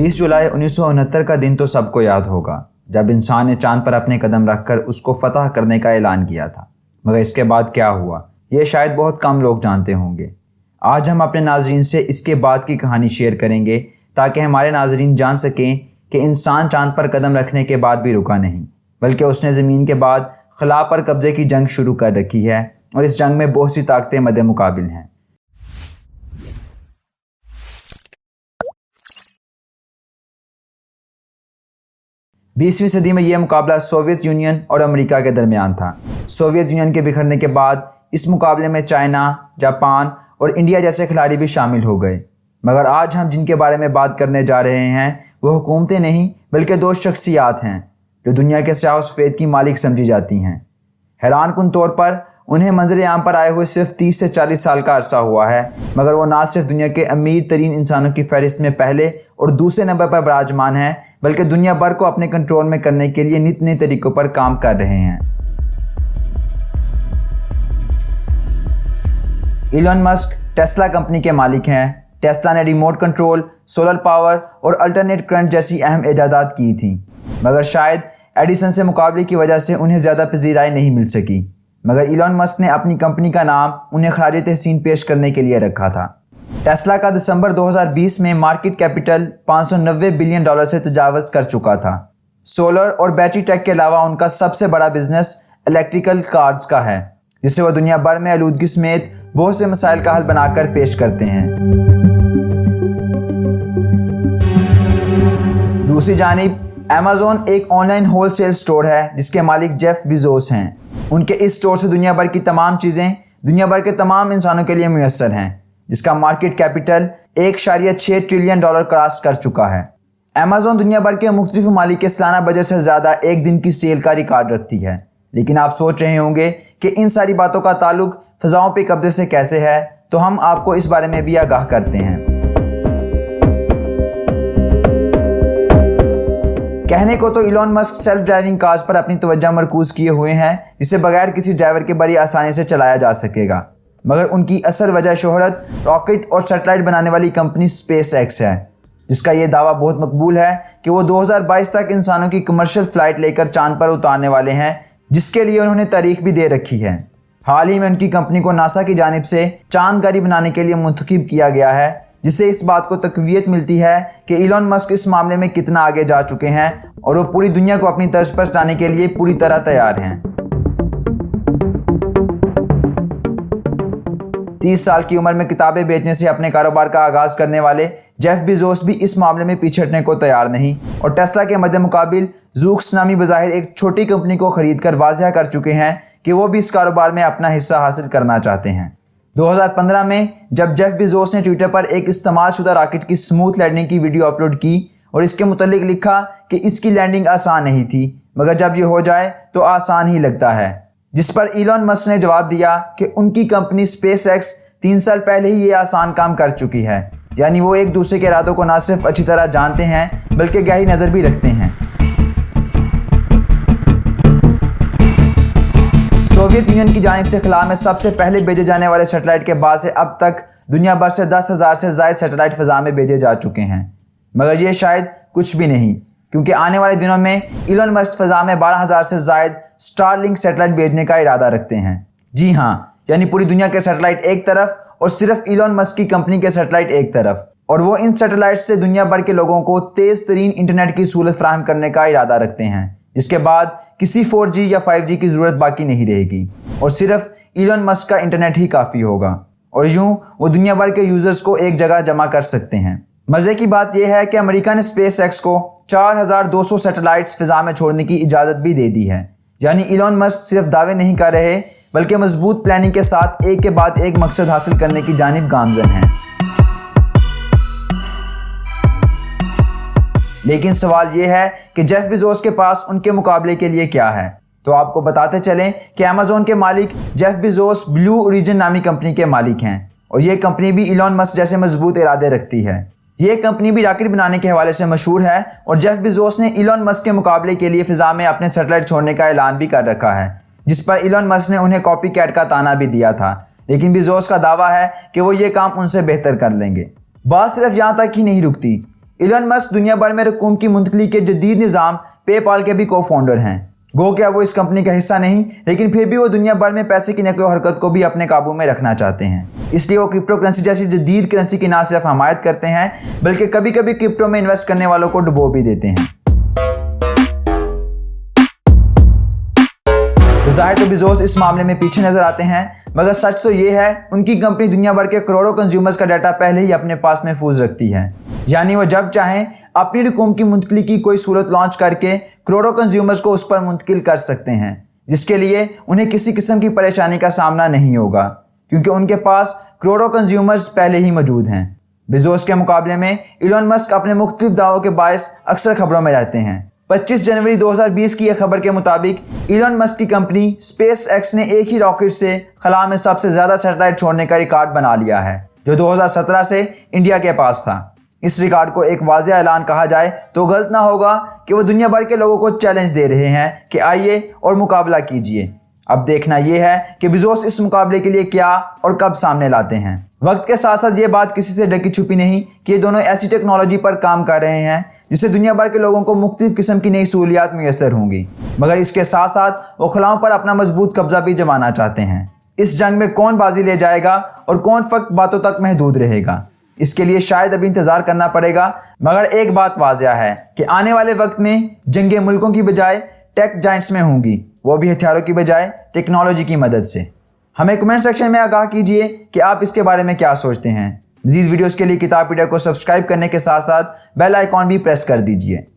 20 जुलाई 1969 का दिन तो सबको याद होगा, जब इंसान ने चांद पर अपने कदम रखकर उसको फतह करने का ऐलान किया था। मगर इसके बाद क्या हुआ, ये शायद बहुत कम लोग जानते होंगे। आज हम अपने नाजरीन से इसके बाद की कहानी शेयर करेंगे, ताकि हमारे नाजरीन जान सकें कि इंसान चांद पर कदम रखने के बाद भी रुका नहीं, बल्कि उसने ज़मीन के बाद खला पर कब्ज़े की जंग शुरू कर रखी है, और इस जंग में बहुत सी ताकतें मद्दे मुकाबिल हैं। 20वीं सदी में यह मुकाबला सोवियत यूनियन और अमेरिका के दरमियान था। सोवियत यूनियन के बिखरने के बाद इस मुकाबले में चाइना, जापान और इंडिया जैसे खिलाड़ी भी शामिल हो गए। मगर आज हम जिनके बारे में बात करने जा रहे हैं वो हुकूमतें नहीं, बल्कि दो शख्सियात हैं जो दुनिया के स्याह सफ़ेद की मालिक समझी जाती हैं। हैरान कुन तौर पर उन्हें मंजर आम पर आए हुए सिर्फ 30 से 40 साल का अरसा हुआ है, मगर वो ना सिर्फ दुनिया के अमीर तरीन इंसानों की फहरिस्त में पहले और दूसरे नंबर पर विराजमान हैं, बल्कि दुनिया भर को अपने कंट्रोल में करने के लिए नित नए तरीक़ों पर काम कर रहे हैं। इलॉन मस्क टेस्ला कंपनी के मालिक हैं। टेस्ला ने रिमोट कंट्रोल, सोलर पावर और अल्टरनेट करंट जैसी अहम इजादात की थी, मगर शायद एडिसन से मुकाबले की वजह से उन्हें ज़्यादा पजीराई नहीं मिल सकी। मगर इलॉन मस्क ने अपनी कंपनी का नाम उन्हें खराज तहसीन पेश करने के लिए रखा था। टेस्ला का दिसंबर 2020 में मार्केट कैपिटल $590 बिलियन से तजावज़ कर चुका था। सोलर और बैटरी टेक के अलावा उनका सबसे बड़ा बिजनेस इलेक्ट्रिकल कार्स का है, जिसे वह दुनिया भर में आलूदगी समेत बहुत से मसाइल का हल बनाकर पेश करते हैं। दूसरी जानिब अमेज़न एक ऑनलाइन होलसेल स्टोर है जिसके मालिक जेफ बेज़ोस हैं। उनके इस स्टोर से दुनिया भर की तमाम चीज़ें दुनिया भर के तमाम इंसानों के लिए मुयस्सर हैं, जिसका मार्केट कैपिटल $1.6 ट्रिलियन क्रॉस कर चुका है। अमेज़न दुनिया भर के मुख्तलिफ ममालिक के सालाना बजट से ज़्यादा एक दिन की सेल का रिकॉर्ड रखती है। लेकिन आप सोच रहे होंगे कि इन सारी बातों का ताल्लुक फ़ज़ाओं पे कब्जे से कैसे है, तो हम आपको इस बारे में भी आगाह करते हैं। कहने को तो Elon Musk self driving cars पर अपनी तवज्जो मरकूज़ किए हुए हैं, जिसे बगैर किसी ड्राइवर के बड़ी आसानी से चलाया जा सकेगा, मगर उनकी असल वजह शोहरत रॉकेट और सैटेलाइट बनाने वाली कंपनी स्पेस एक्स है, जिसका ये दावा बहुत मकबूल है कि वो 2022 तक इंसानों की कमर्शियल फ़्लाइट लेकर चांद पर उतारने वाले हैं, जिसके लिए उन्होंने तारीख भी दे रखी है। हाल ही में उनकी कंपनी को नासा की जानिब से चांदगारी बनाने के लिए मुंतखब किया गया है, जिससे इस बात को तक़वियत मिलती है कि इलॉन मस्क इस मामले में कितना आगे जा चुके हैं और वो पूरी दुनिया को अपनी तर्ज पर चलाने के लिए पूरी तरह तैयार हैं। 30 साल की उम्र में किताबें बेचने से अपने कारोबार का आगाज़ करने वाले जेफ बेज़ोस भी इस मामले में पीछे हटने को तैयार नहीं, और टेस्ला के मद्दे मुकाबिल ज़ूक्स नामी बज़ाहिर एक छोटी कंपनी को ख़रीद कर वाज़ह कर चुके हैं कि वो भी इस कारोबार में अपना हिस्सा हासिल करना चाहते हैं। 2015 में जब जेफ बेज़ोस ने ट्विटर पर एक इस्तेमाल शुदा रॉकेट की स्मूथ लैंडिंग की वीडियो अपलोड की और इसके मुतालिक लिखा कि इसकी लैंडिंग आसान नहीं थी, मगर जब ये हो जाए तो आसान ही लगता है, जिस पर इलॉन मस्क ने जवाब दिया कि उनकी कंपनी स्पेस एक्स 3 साल पहले ही ये आसान काम कर चुकी है। यानी वो एक दूसरे के इरादों को ना सिर्फ अच्छी तरह जानते हैं, बल्कि गहरी नज़र भी रखते हैं। सोवियत यूनियन की जानिब से खला में सबसे पहले भेजे जाने वाले सैटेलाइट के बाद से अब तक दुनिया भर से 10,000 से ज़ायद सैटेलाइट फ़ज़ा में भेजे जा चुके हैं, मगर ये शायद कुछ भी नहीं, क्योंकि आने वाले दिनों में इलॉन मस्क फ़ज़ा में 12,000 से ज़ायद स्टारलिंक सैटेलाइट भेजने का इरादा रखते हैं। जी हाँ, यानी पूरी दुनिया के सैटेलाइट एक तरफ और सिर्फ इलॉन मस्क की कंपनी के सैटेलाइट एक तरफ, और वो इन सैटेलाइट से दुनिया भर के लोगों को तेज़ तरीन इंटरनेट की सहूलत फराहम करने का इरादा रखते हैं, जिसके बाद किसी 4G या 5G की ज़रूरत बाकी नहीं रहेगी और सिर्फ इलॉन मस्क का इंटरनेट ही काफ़ी होगा, और यूँ वो दुनिया भर के यूज़र्स को एक जगह जमा कर सकते हैं। मज़े की बात यह है कि अमेरिका ने स्पेस एक्स को 4,200 सैटेलाइट्स फ़िज़ा में छोड़ने की इजाज़त भी दे दी है। यानी इलॉन मस्क सिर्फ दावे नहीं कर रहे, बल्कि मजबूत प्लानिंग के साथ एक के बाद एक मकसद हासिल करने की जानिब गामज़न हैं। लेकिन सवाल यह है कि जेफ बेज़ोस के पास उनके मुकाबले के लिए क्या है, तो आपको बताते चलें कि अमेज़न के मालिक जेफ बेज़ोस ब्लू ओरिजिन नामी कंपनी के मालिक हैं, और ये कंपनी भी इलॉन मस्क जैसे मजबूत इरादे रखती है। ये कंपनी भी रॉकेट बनाने के हवाले से मशहूर है, और जेफ बेज़ोस ने इलॉन मस्क के मुकाबले के लिए फ़िज़ा में अपने सैटेलाइट छोड़ने का ऐलान भी कर रखा है, जिस पर इलॉन मस्क ने उन्हें कॉपी कैट का ताना भी दिया था। लेकिन बेज़ोस का दावा है कि वो ये काम उनसे बेहतर कर लेंगे। बात सिर्फ यहाँ तक ही नहीं रुकती। ایلن मस्क दुनिया भर में रकूम की मुंतकली के जदीद निज़ाम पेपाल के भी को फाउंडर हैं। गो क्या वो इस कंपनी का हिस्सा नहीं, लेकिन फिर भी वो दुनिया भर में पैसे की नकलो हरकत को भी अपने काबू में रखना चाहते हैं। इसलिए वो क्रिप्टो करेंसी जैसी जदीद करेंसी की ना सिर्फ हमायत करते हैं, बल्कि कभी कभी क्रिप्टो में इन्वेस्ट करने वालों को डुबो भी देते हैं। ज़ाहिर तो बेज़ोस इस मामले में पीछे नजर आते हैं, मगर सच तो ये है उनकी कंपनी दुनिया भर के करोड़ों कंज्यूमर्स का डाटा पहले ही अपने पास महफूज रखती है। यानी वो जब चाहें अपनी रकूम की मुंतकली की कोई सूरत लॉन्च करके करोड़ों कंज्यूमर्स को उस पर मुंतकिल कर सकते हैं, जिसके लिए उन्हें किसी किस्म की परेशानी का सामना नहीं होगा, क्योंकि उनके पास करोड़ों कंज्यूमर्स पहले ही मौजूद हैं। बेज़ोस के मुकाबले में एलन मस्क अपने मुख्तलिफ दावों के बायस अक्सर खबरों में रहते हैं। 25 जनवरी 2020 की यह खबर के मुताबिक एलन मस्क की कंपनी स्पेस एक्स ने एक ही रॉकेट से खला में सबसे ज़्यादा सैटेलाइट छोड़ने का रिकॉर्ड बना लिया है, जो 2017 से इंडिया के पास था। इस रिकॉर्ड को एक वाज़ेह ऐलान कहा जाए तो गलत ना होगा कि वो दुनिया भर के लोगों को चैलेंज दे रहे हैं कि आइए और मुकाबला कीजिए। अब देखना यह है कि बेज़ोस इस मुकाबले के लिए क्या और कब सामने लाते हैं। वक्त के साथ साथ ये बात किसी से ढकी छुपी नहीं कि ये दोनों ऐसी टेक्नोलॉजी पर काम कर रहे हैं जिससे दुनिया भर के लोगों को मुख्तलिफ किस्म की नई सहूलियात मुयस्सर होंगी, मगर इसके साथ साथ वो खलाओं पर अपना मजबूत कब्जा भी जमाना चाहते हैं। इस जंग में कौन बाजी ले जाएगा और कौन फक्त बातों तक महदूद रहेगा, इसके लिए शायद अभी इंतजार करना पड़ेगा। मगर एक बात वाज़ेह है कि आने वाले वक्त में जंगे मुल्कों की बजाय टेक जाइंट्स में होंगी, वो भी हथियारों की बजाय टेक्नोलॉजी की मदद से। हमें कमेंट सेक्शन में आगाह कीजिए कि आप इसके बारे में क्या सोचते हैं। मज़ीद वीडियोस के लिए किताबपीडिया को सब्सक्राइब करने के साथ साथ बेल आइकॉन भी प्रेस कर दीजिए।